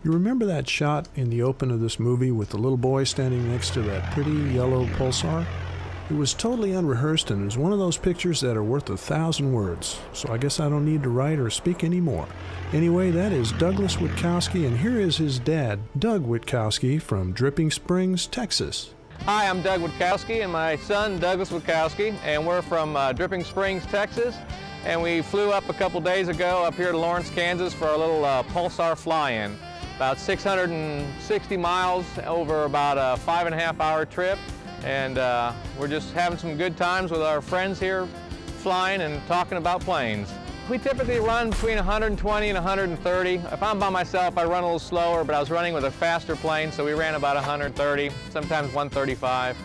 You remember that shot in the open of this movie with the little boy standing next to that pretty yellow Pulsar? It was totally unrehearsed, and it was one of those pictures that are worth 1,000 words, so I guess I don't need to write or speak anymore. Anyway, that is Douglas Witkowski, and here is his dad, Doug Witkowski, from Dripping Springs, Texas. Hi, I'm Doug Witkowski, and my son, Douglas Witkowski, and we're from Dripping Springs, Texas, and we flew up a couple days ago up here to Lawrence, Kansas for our little Pulsar fly-in. About 660 miles over about a 5.5-hour trip, and we're just having some good times with our friends here flying and talking about planes. We typically run between 120 and 130. If I'm by myself, I run a little slower, but I was running with a faster plane, so we ran about 130, sometimes 135.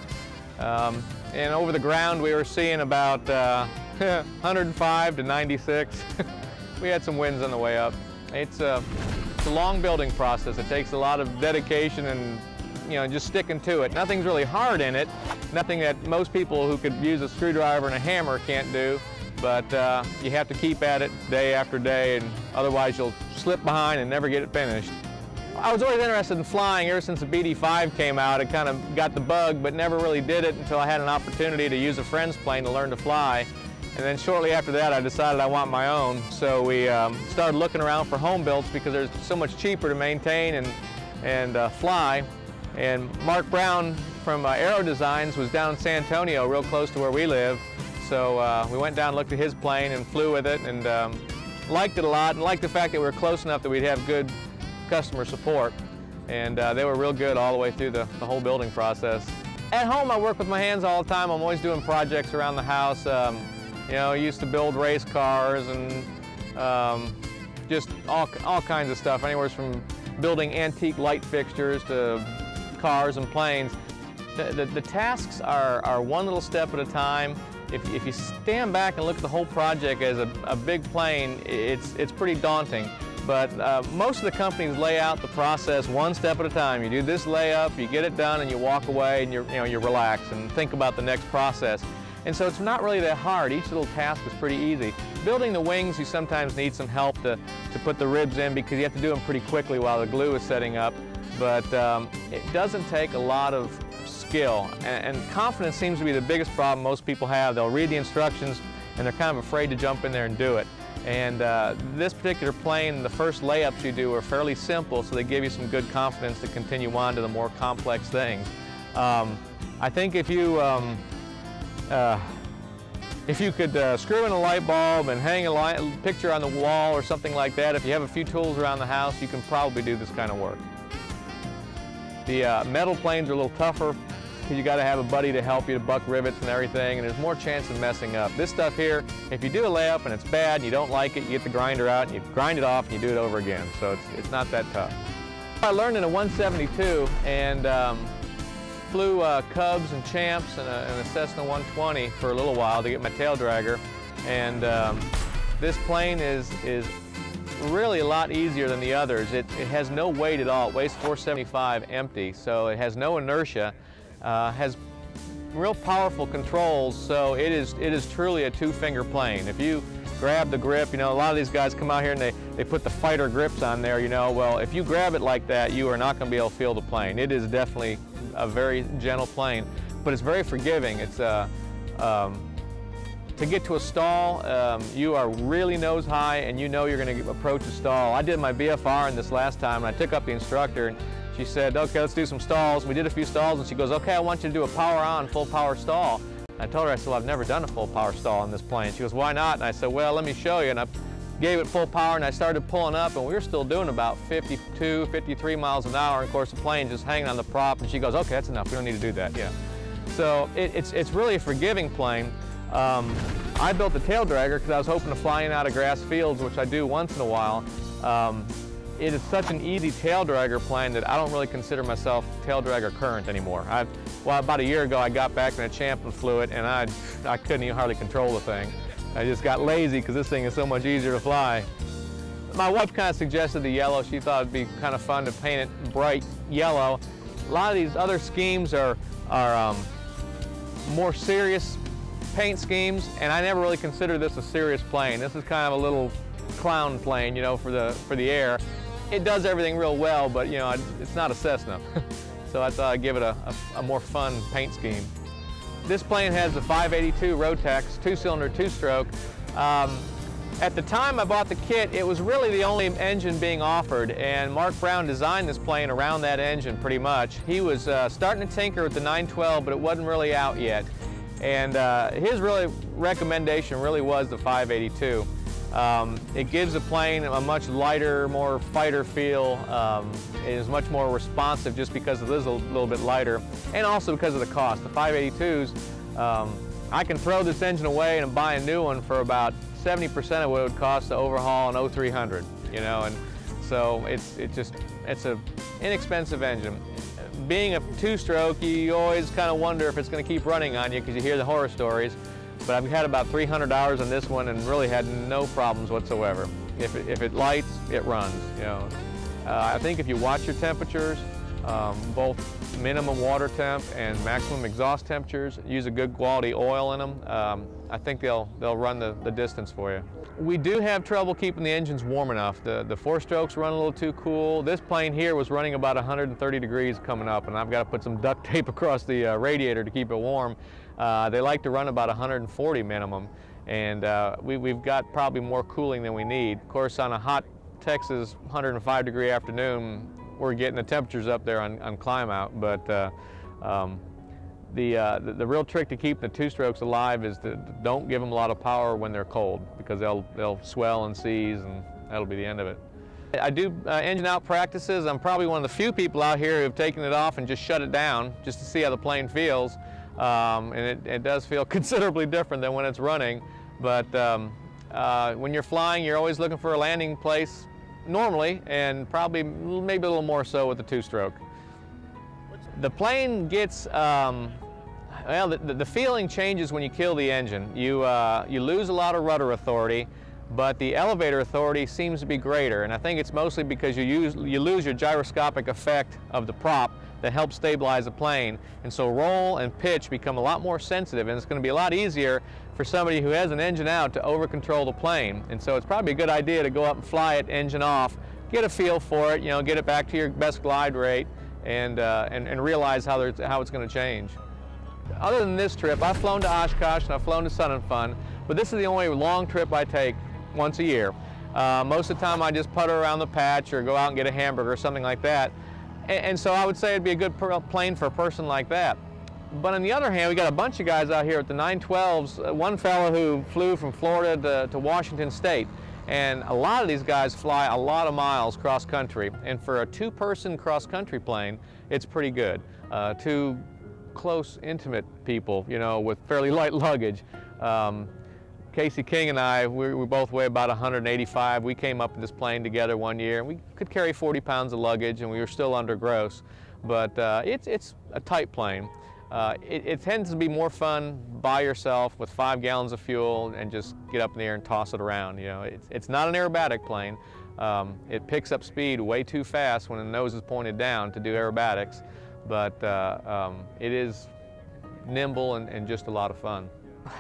And over the ground, we were seeing about 105 to 96. We had some winds on the way up. It's a long building process. It takes a lot of dedication and just sticking to it. Nothing's really hard in it. Nothing that most people who could use a screwdriver and a hammer can't do. But you have to keep at it day after day, and otherwise you'll slip behind and never get it finished. I was always interested in flying ever since the BD-5 came out. It kind of got the bug, but never really did it until I had an opportunity to use a friend's plane to learn to fly. And then shortly after that, I decided I want my own. So we started looking around for Homebuilts because they're so much cheaper to maintain and fly. And Mark Brown from Aero Designs was down in San Antonio, real close to where we live. So we went down and looked at his plane and flew with it, and liked it a lot, and liked the fact that we were close enough that we'd have good customer support. And they were real good all the way through the whole building process. At home, I work with my hands all the time. I'm always doing projects around the house. I used to build race cars and just all kinds of stuff, anywhere from building antique light fixtures to cars and planes. The tasks are one little step at a time. If you stand back and look at the whole project as a big plane, it's pretty daunting. But most of the companies lay out the process one step at a time. You do this layup, you get it done, and you walk away, and you relax and think about the next process. And so it's not really that hard. Each little task is pretty easy. Building the wings, you sometimes need some help to put the ribs in because you have to do them pretty quickly while the glue is setting up. But it doesn't take a lot of skill. And confidence seems to be the biggest problem most people have. They'll read the instructions and they're kind of afraid to jump in there and do it. And this particular plane, the first layups you do are fairly simple, so they give you some good confidence to continue on to the more complex things. I think if you could screw in a light bulb and hang a picture on the wall or something like that, if you have a few tools around the house, you can probably do this kind of work. The metal planes are a little tougher because you got to have a buddy to help you to buck rivets and everything, and there's more chance of messing up. This stuff here, if you do a layup and it's bad and you don't like it, you get the grinder out and you grind it off and you do it over again. So it's not that tough. I learned in a 172 and flew Cubs and Champs and a Cessna 120 for a little while to get my Taildragger, and this plane is really a lot easier than the others. It has no weight at all. It weighs 475 empty, so it has no inertia, has real powerful controls, so it is truly a two-finger plane. If you grab the grip, a lot of these guys come out here and they put the fighter grips on there, well, if you grab it like that, you are not going to be able to feel the plane. It is definitely a very gentle plane, but it's very forgiving. It's to get to a stall, you are really nose high and you're going to approach a stall. I did my BFR in this last time, and I took up the instructor, and she said, okay, let's do some stalls. We did a few stalls, and she goes, okay, I want you to do a power on, full power stall. And I told her, I said, well, I've never done a full power stall on this plane. She goes, why not? And I said, well, let me show you. And I gave it full power, and I started pulling up, and we were still doing about 52, 53 miles an hour. And of course, the plane just hanging on the prop, and she goes, okay, that's enough. We don't need to do that. Yeah. So it's really a forgiving plane. I built the Taildragger because I was hoping to fly in out of grass fields, which I do once in a while. It is such an easy Taildragger plane that I don't really consider myself Taildragger current anymore. Well, about a year ago, I got back in a Champ and flew it, and I couldn't even hardly control the thing. I just got lazy because this thing is so much easier to fly. My wife kind of suggested the yellow. She thought it'd be kind of fun to paint it bright yellow. A lot of these other schemes are more serious paint schemes, and I never really consider this a serious plane. This is kind of a little clown plane, for the air. it does everything real well, but you know, it's not a Cessna. So I thought I'd give it a more fun paint scheme. This plane has the 582 Rotex, two-cylinder, two-stroke. At the time I bought the kit, it was really the only engine being offered, and Mark Brown designed this plane around that engine pretty much. He was starting to tinker with the 912, but it wasn't really out yet. And his recommendation really was the 582. It gives the plane a much lighter, more fighter feel. It is much more responsive just because it is a little bit lighter, and also because of the cost. The 582s, I can throw this engine away and buy a new one for about 70% of what it would cost to overhaul an 0300, you know, and so it's an inexpensive engine. Being a two-stroke, you always kind of wonder if it's going to keep running on you because you hear the horror stories. But I've had about 300 hours on this one and really had no problems whatsoever. If it lights, it runs, you know. I think if you watch your temperatures, both minimum water temp and maximum exhaust temperatures, use a good quality oil in them, I think they'll run the distance for you. We do have trouble keeping the engines warm enough. The four-strokes run a little too cool. This plane here was running about 130 degrees coming up, and I've got to put some duct tape across the radiator to keep it warm. They like to run about 140 minimum, and we've got probably more cooling than we need. Of course, on a hot Texas 105 degree afternoon, we're getting the temperatures up there on climb out, but the real trick to keep the two-strokes alive is to don't give them a lot of power when they're cold, because they'll swell and seize, and that'll be the end of it. I do engine out practices. I'm probably one of the few people out here who have taken it off and just shut it down just to see how the plane feels. And it does feel considerably different than when it's running. But when you're flying, you're always looking for a landing place normally, and probably maybe a little more so with the two-stroke. The plane gets, well, the feeling changes when you kill the engine. You lose a lot of rudder authority, but the elevator authority seems to be greater, and I think it's mostly because you lose your gyroscopic effect of the prop that helps stabilize the plane, and so roll and pitch become a lot more sensitive, and it's going to be a lot easier for somebody who has an engine out to over control the plane. And so it's probably a good idea to go up and fly it engine off, get a feel for it, you know, get it back to your best glide rate, and realize how it's going to change. Other than this trip, I've flown to Oshkosh and I've flown to Sun and Fun, but this is the only long trip I take once a year. Most of the time I just putter around the patch or go out and get a hamburger or something like that. And so I would say it'd be a good plane for a person like that. But on the other hand, we got a bunch of guys out here at the 912s. One fellow who flew from Florida to Washington State. And a lot of these guys fly a lot of miles cross country. And for a two-person cross country plane, it's pretty good. Two close, intimate people, you know, with fairly light luggage. Casey King and I, we both weigh about 185. We came up in this plane together one year, and we could carry 40 pounds of luggage, and we were still under gross. But it's a tight plane. It tends to be more fun by yourself with 5 gallons of fuel and just get up in the air and toss it around. You know, it's not an aerobatic plane. It picks up speed way too fast when the nose is pointed down to do aerobatics, but it is nimble and just a lot of fun.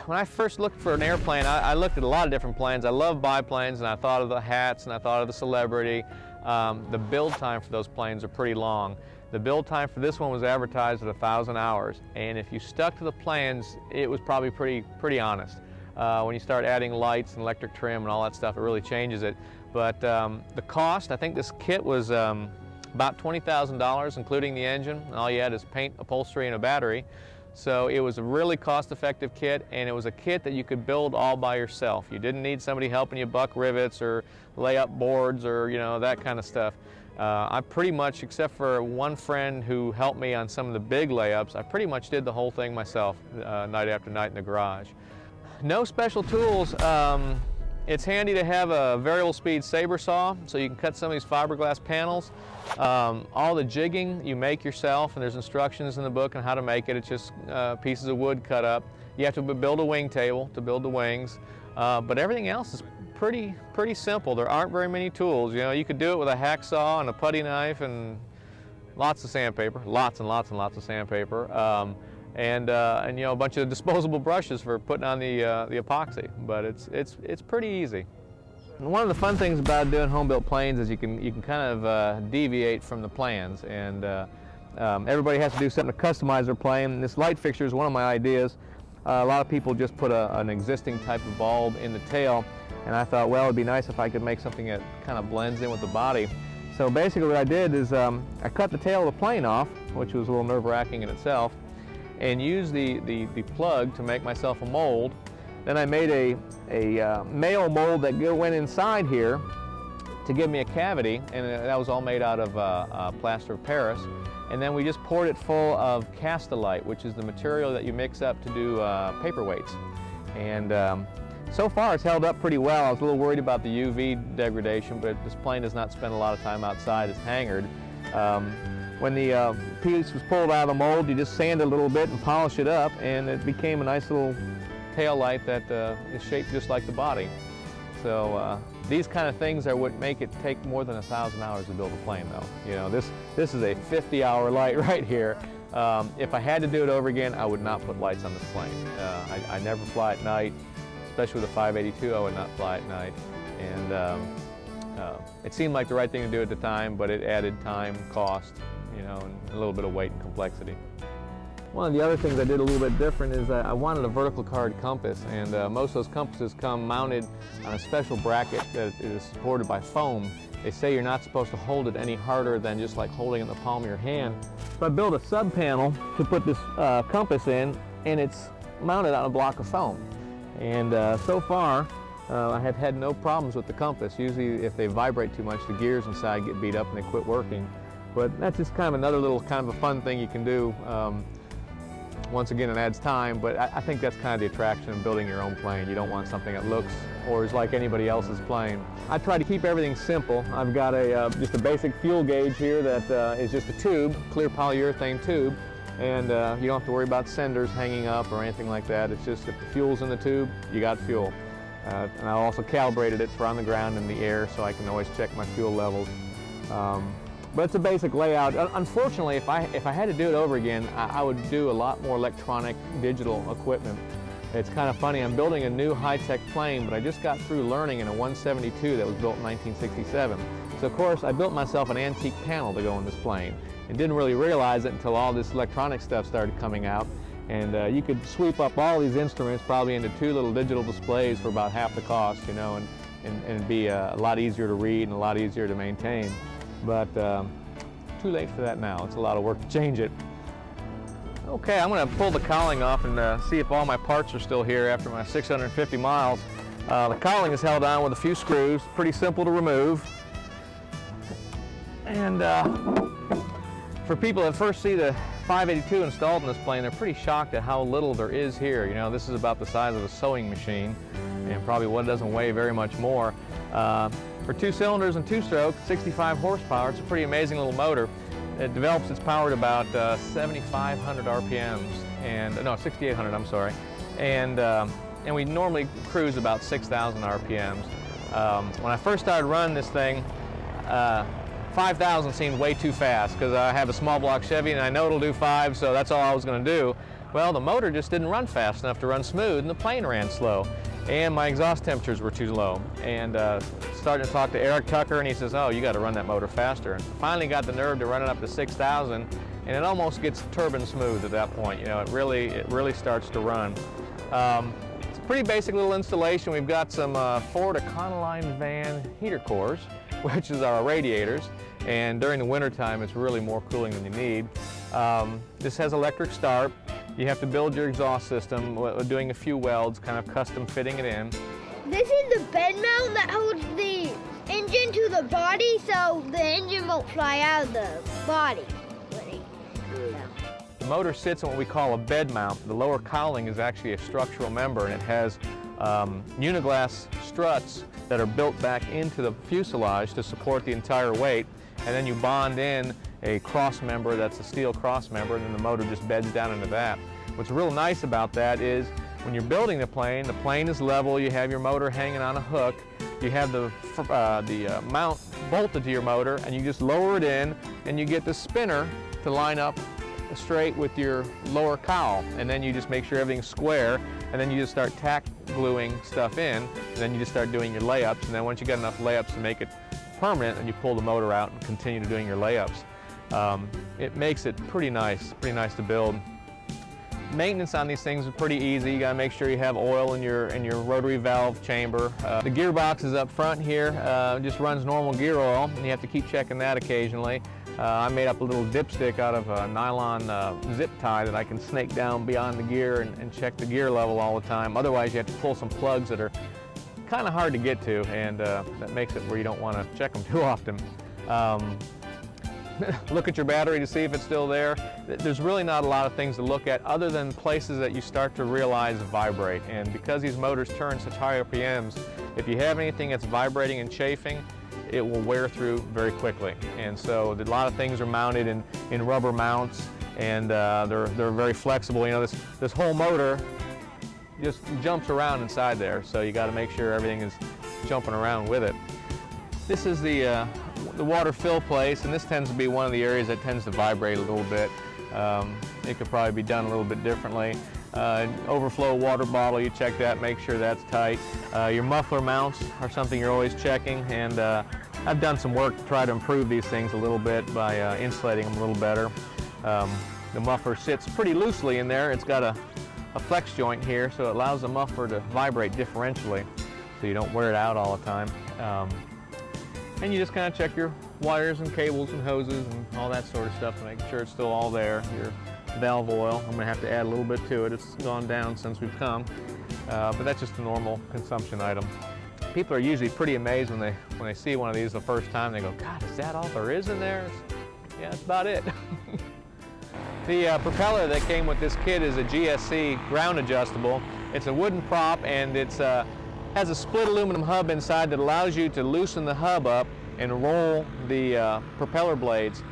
When I first looked for an airplane, I looked at a lot of different planes. I love biplanes, and I thought of the Hats, and I thought of the Celebrity. The build time for those planes are pretty long. The build time for this one was advertised at 1,000 hours, and if you stuck to the plans, it was probably pretty honest. When you start adding lights and electric trim and all that stuff, it really changes it. But the cost, I think this kit was about $20,000, including the engine. And all you had is paint, upholstery, and a battery. So it was a really cost-effective kit, and it was a kit that you could build all by yourself. You didn't need somebody helping you buck rivets or lay up boards or, you know, that kind of stuff. I pretty much, except for one friend who helped me on some of the big layups, I pretty much did the whole thing myself night after night in the garage. No special tools. It's handy to have a variable speed saber saw so you can cut some of these fiberglass panels. All the jigging you make yourself, and there's instructions in the book on how to make it. It's just pieces of wood cut up. You have to build a wing table to build the wings, but everything else is pretty simple. There aren't very many tools. You know, you could do it with a hacksaw and a putty knife and lots of sandpaper, lots and lots of sandpaper, and you know, a bunch of disposable brushes for putting on the epoxy. But it's pretty easy. One of the fun things about doing home-built planes is you can kind of deviate from the plans, and everybody has to do something to customize their plane. This light fixture is one of my ideas. A lot of people just put an existing type of bulb in the tail, and I thought, well, it'd be nice if I could make something that kind of blends in with the body. So basically what I did is I cut the tail of the plane off, which was a little nerve-wracking in itself, and used the plug to make myself a mold. Then I made a male mold that went inside here to give me a cavity, and that was all made out of plaster of Paris. And then we just poured it full of Castilite, which is the material that you mix up to do paperweights. And so far it's held up pretty well. I was a little worried about the UV degradation, but this plane does not spend a lot of time outside. It's hangared. When the piece was pulled out of the mold, you just sand it a little bit and polish it up, and it became a nice little tail light that is shaped just like the body. So these kind of things are what make it take more than 1,000 hours to build a plane, though. You know, this is a 50-hour light right here. If I had to do it over again, I would not put lights on this plane. I never fly at night, especially with a 582. I would not fly at night, and it seemed like the right thing to do at the time, but it added time, cost, you know, and a little bit of weight and complexity. One of the other things I did a little bit different is I wanted a vertical card compass, and most of those compasses come mounted on a special bracket that is supported by foam. They say you're not supposed to hold it any harder than just like holding it in the palm of your hand. So I built a sub panel to put this compass in, and it's mounted on a block of foam. And so far I have had no problems with the compass. Usually if they vibrate too much, the gears inside get beat up and they quit working. But that's just kind of another little kind of a fun thing you can do. Once again, it adds time, but I think that's kind of the attraction of building your own plane. You don't want something that looks or is like anybody else's plane. I try to keep everything simple. I've got just a basic fuel gauge here that is just a tube, clear polyurethane tube, and you don't have to worry about senders hanging up or anything like that. It's just if the fuel's in the tube, you got fuel. And I also calibrated it for on the ground and the air, so I can always check my fuel levels. But it's a basic layout. Unfortunately, if I had to do it over again, I would do a lot more electronic digital equipment. It's kind of funny, I'm building a new high-tech plane, but I just got through learning in a 172 that was built in 1967. So of course, I built myself an antique panel to go in this plane, and didn't really realize it until all this electronic stuff started coming out. And you could sweep up all these instruments probably into 2 little digital displays for about half the cost, you know, and it'd be a lot easier to read and a lot easier to maintain. But too late for that now. It's a lot of work to change it. Okay, I'm going to pull the cowling off and see if all my parts are still here after my 650 miles. The cowling is held on with a few screws, pretty simple to remove. And for people that first see the 582 installed in this plane, they're pretty shocked at how little there is here. You know, this is about the size of a sewing machine, and probably one doesn't weigh very much more. For 2 cylinders and 2-stroke, 65 horsepower, it's a pretty amazing little motor. It develops its power at about 7,500 RPMs, and no, 6,800, I'm sorry. And we normally cruise about 6,000 RPMs. When I first started running this thing, 5,000 seemed way too fast because I have a small block Chevy and I know it'll do 5, so that's all I was going to do. Well, the motor just didn't run fast enough to run smooth, and the plane ran slow. And my exhaust temperatures were too low. And started to talk to Eric Tucker, and he says, oh, you got to run that motor faster. And finally got the nerve to run it up to 6,000, and it almost gets turbine smooth at that point. You know, it really starts to run. It's a pretty basic little installation. We've got some Ford Econoline van heater cores, which is our radiators. And during the winter time, it's really more cooling than you need. This has electric start. You have to build your exhaust system, doing a few welds, kind of custom fitting it in. This is the bed mount that holds the engine to the body, so the engine won't fly out of the body. The motor sits on what we call a bed mount. The lower cowling is actually a structural member, and it has uniglass struts that are built back into the fuselage to support the entire weight, and then you bond in a cross member that's a steel cross member, and then the motor just beds down into that. What's real nice about that is when you're building the plane is level, you have your motor hanging on a hook, you have the mount bolted to your motor, and you just lower it in, and you get the spinner to line up straight with your lower cowl, and then you just make sure everything's square, and then you just start tack gluing stuff in, and then you just start doing your layups, and then once you got enough layups to make it permanent, and you pull the motor out and continue to doing your layups. It makes it pretty nice to build. Maintenance on these things is pretty easy. You gotta make sure you have oil in your rotary valve chamber. The gearbox is up front here, just runs normal gear oil, and you have to keep checking that occasionally. I made up a little dipstick out of a nylon zip tie that I can snake down beyond the gear and check the gear level all the time. Otherwise, you have to pull some plugs that are kind of hard to get to, and that makes it where you don't want to check them too often. Look at your battery to see if it's still there. There's really not a lot of things to look at other than places that you start to realize vibrate. And because these motors turn such high RPMs, if you have anything that's vibrating and chafing, it will wear through very quickly. And so a lot of things are mounted in rubber mounts, and they're very flexible. You know, this whole motor just jumps around inside there, so you got to make sure everything is jumping around with it. This is the water fill place, and this tends to be one of the areas that tends to vibrate a little bit. It could probably be done a little bit differently. Overflow water bottle, you check that, make sure that's tight. Your muffler mounts are something you're always checking, and I've done some work to try to improve these things a little bit by insulating them a little better. The muffler sits pretty loosely in there. It's got a flex joint here, so it allows the muffler to vibrate differentially, so you don't wear it out all the time. And you just kind of check your wires and cables and hoses and all that sort of stuff to make sure it's still all there. Your valve oil, I'm going to have to add a little bit to it. It's gone down since we've come, but that's just a normal consumption item. People are usually pretty amazed when they see one of these the first time. They go, "God, is that all there is in there?" Yeah, that's about it. The propeller that came with this kit is a GSC ground adjustable. It's a wooden prop, and it's has a split aluminum hub inside that allows you to loosen the hub up and roll the propeller blades.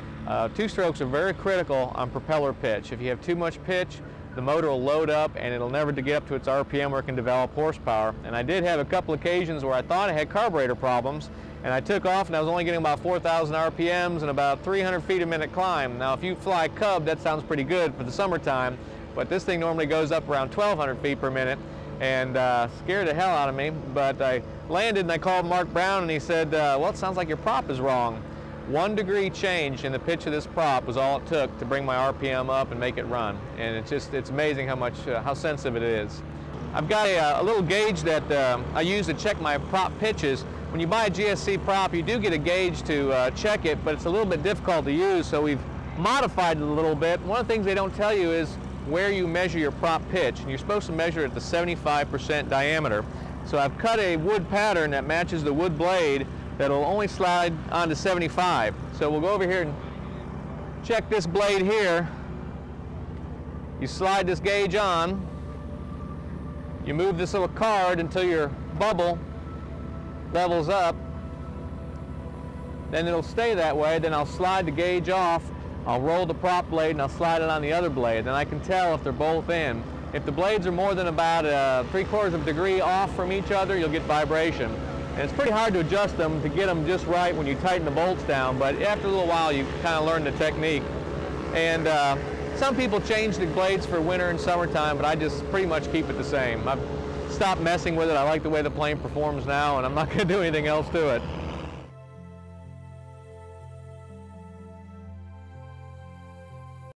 Two strokes are very critical on propeller pitch. If you have too much pitch, the motor will load up and it'll never get up to its RPM where it can develop horsepower. And I did have a couple occasions where I thought I had carburetor problems, and I took off and I was only getting about 4,000 RPMs and about 300 feet a minute climb. Now if you fly Cub, that sounds pretty good for the summertime, but this thing normally goes up around 1,200 feet per minute, and scared the hell out of me. But I landed and I called Mark Brown, and he said, well, it sounds like your prop is wrong. 1 degree change in the pitch of this prop was all it took to bring my RPM up and make it run. And it's amazing how sensitive it is. I've got a little gauge that I use to check my prop pitches. When you buy a GSC prop, you do get a gauge to check it, but it's a little bit difficult to use, so we've modified it a little bit. One of the things they don't tell you is where you measure your prop pitch, and you're supposed to measure it at the 75% diameter. So I've cut a wood pattern that matches the wood blade that'll only slide onto 75. So we'll go over here and check this blade here. You slide this gauge on, you move this little card until your bubble levels up, then it'll stay that way. Then I'll slide the gauge off, I'll roll the prop blade, and I'll slide it on the other blade. Then I can tell if they're both in. If the blades are more than about 3/4 of a degree off from each other, you'll get vibration. And it's pretty hard to adjust them to get them just right when you tighten the bolts down, but after a little while you kind of learn the technique. And some people change the blades for winter and summertime, but I just pretty much keep it the same. I've stopped messing with it. I like the way the plane performs now, and I'm not going to do anything else to it.